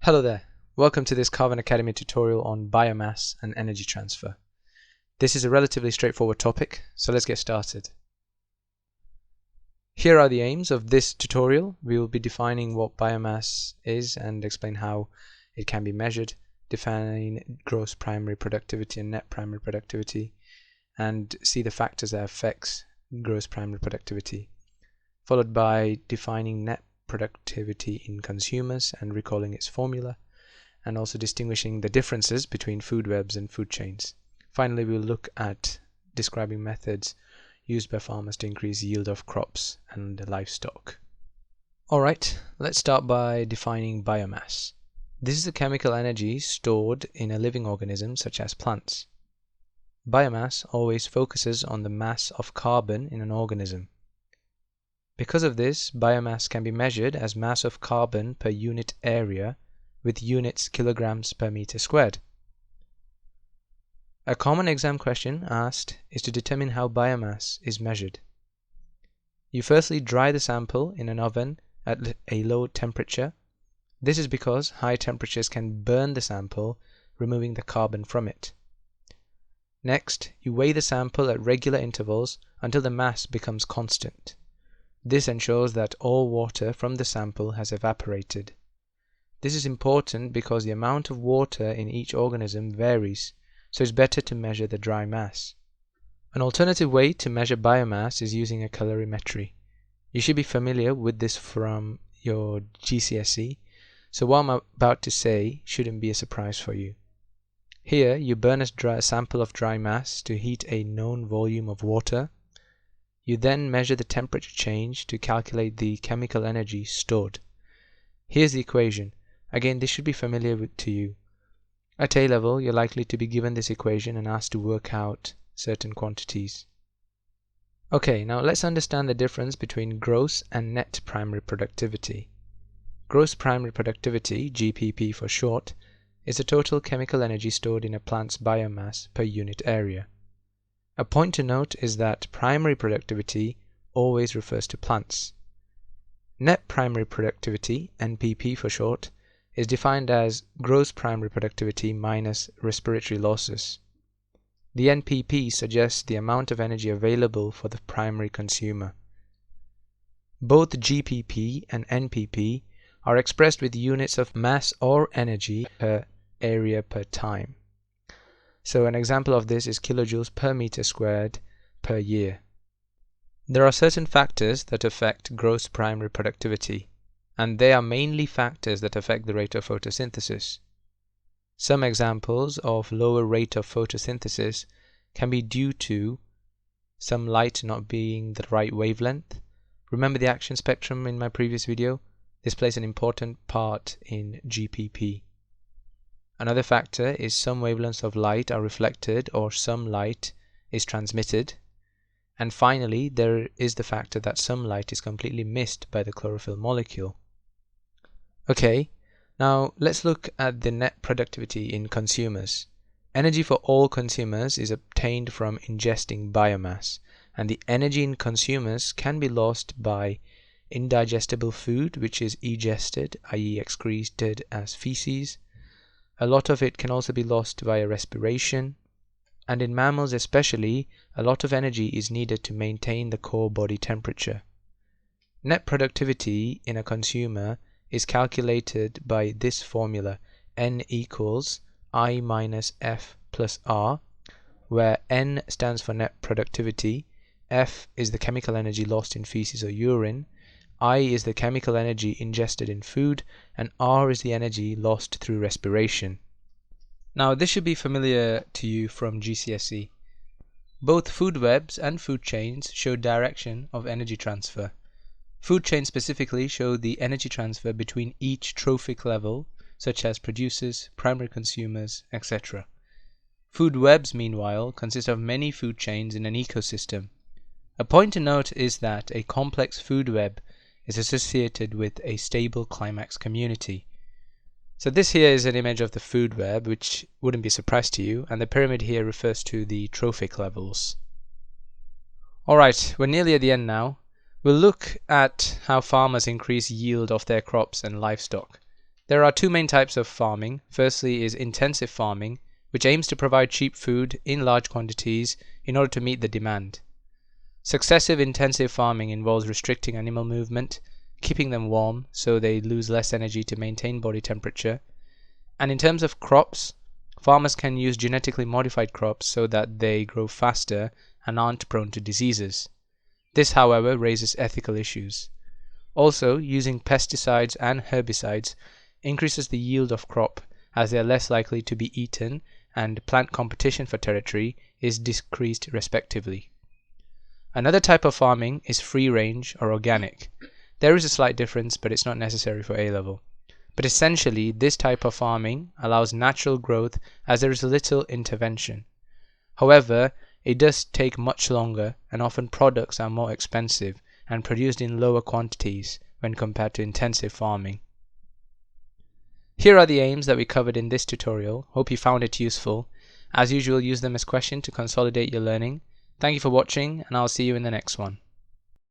Hello there, welcome to this Carbon Academy tutorial on biomass and energy transfer. This is a relatively straightforward topic, so let's get started. Here are the aims of this tutorial. We will be defining what biomass is and explain how it can be measured, define gross primary productivity and net primary productivity, and see the factors that affects gross primary productivity, followed by defining net productivity in consumers and recalling its formula, and also distinguishing the differences between food webs and food chains. Finally, we'll look at describing methods used by farmers to increase yield of crops and livestock. Alright, let's start by defining biomass. This is the chemical energy stored in a living organism such as plants. Biomass always focuses on the mass of carbon in an organism. Because of this, biomass can be measured as mass of carbon per unit area with units kilograms per meter squared. A common exam question asked is to determine how biomass is measured. You firstly dry the sample in an oven at a low temperature. This is because high temperatures can burn the sample, removing the carbon from it. Next, you weigh the sample at regular intervals until the mass becomes constant. This ensures that all water from the sample has evaporated. This is important because the amount of water in each organism varies, so it's better to measure the dry mass. An alternative way to measure biomass is using a calorimetry. You should be familiar with this from your GCSE, so what I'm about to say shouldn't be a surprise for you. Here, you burn a sample of dry mass to heat a known volume of water. You then measure the temperature change to calculate the chemical energy stored. Here's the equation. Again, this should be familiar to you. At A level, you're likely to be given this equation and asked to work out certain quantities. Okay, now let's understand the difference between gross and net primary productivity. Gross primary productivity, GPP for short, is the total chemical energy stored in a plant's biomass per unit area. A point to note is that primary productivity always refers to plants. Net primary productivity, NPP for short, is defined as gross primary productivity minus respiratory losses. The NPP suggests the amount of energy available for the primary consumer. Both GPP and NPP are expressed with units of mass or energy per area per time. So an example of this is kilojoules per meter squared per year. There are certain factors that affect gross primary productivity, and they are mainly factors that affect the rate of photosynthesis. Some examples of lower rate of photosynthesis can be due to some light not being the right wavelength. Remember the action spectrum in my previous video? This plays an important part in GPP. Another factor is some wavelengths of light are reflected or some light is transmitted. And finally, there is the factor that some light is completely missed by the chlorophyll molecule. Okay, now let's look at the net productivity in consumers. Energy for all consumers is obtained from ingesting biomass, and the energy in consumers can be lost by indigestible food, which is egested, i.e. excreted as feces. A lot of it can also be lost via respiration, and in mammals especially, a lot of energy is needed to maintain the core body temperature. Net productivity in a consumer is calculated by this formula, N equals I minus F plus R, where N stands for net productivity, F is the chemical energy lost in feces or urine, I is the chemical energy ingested in food, and R is the energy lost through respiration. Now this should be familiar to you from GCSE. Both food webs and food chains show direction of energy transfer. Food chains specifically show the energy transfer between each trophic level, such as producers, primary consumers, etc. Food webs, meanwhile, consist of many food chains in an ecosystem. A point to note is that a complex food web is associated with a stable climax community. So this here is an image of the food web, which wouldn't be a surprise to you, and the pyramid here refers to the trophic levels. Alright, we're nearly at the end now. We'll look at how farmers increase yield of their crops and livestock. There are two main types of farming. Firstly is intensive farming, which aims to provide cheap food in large quantities in order to meet the demand. Successive intensive farming involves restricting animal movement, keeping them warm so they lose less energy to maintain body temperature. And in terms of crops, farmers can use genetically modified crops so that they grow faster and aren't prone to diseases. This, however, raises ethical issues. Also, using pesticides and herbicides increases the yield of crop as they are less likely to be eaten, and plant competition for territory is decreased respectively. Another type of farming is free range or organic. There is a slight difference, but it's not necessary for A level. But essentially, this type of farming allows natural growth as there is little intervention. However, it does take much longer, and often products are more expensive and produced in lower quantities when compared to intensive farming. Here are the aims that we covered in this tutorial. Hope you found it useful. As usual, use them as questions to consolidate your learning. Thank you for watching, and I'll see you in the next one.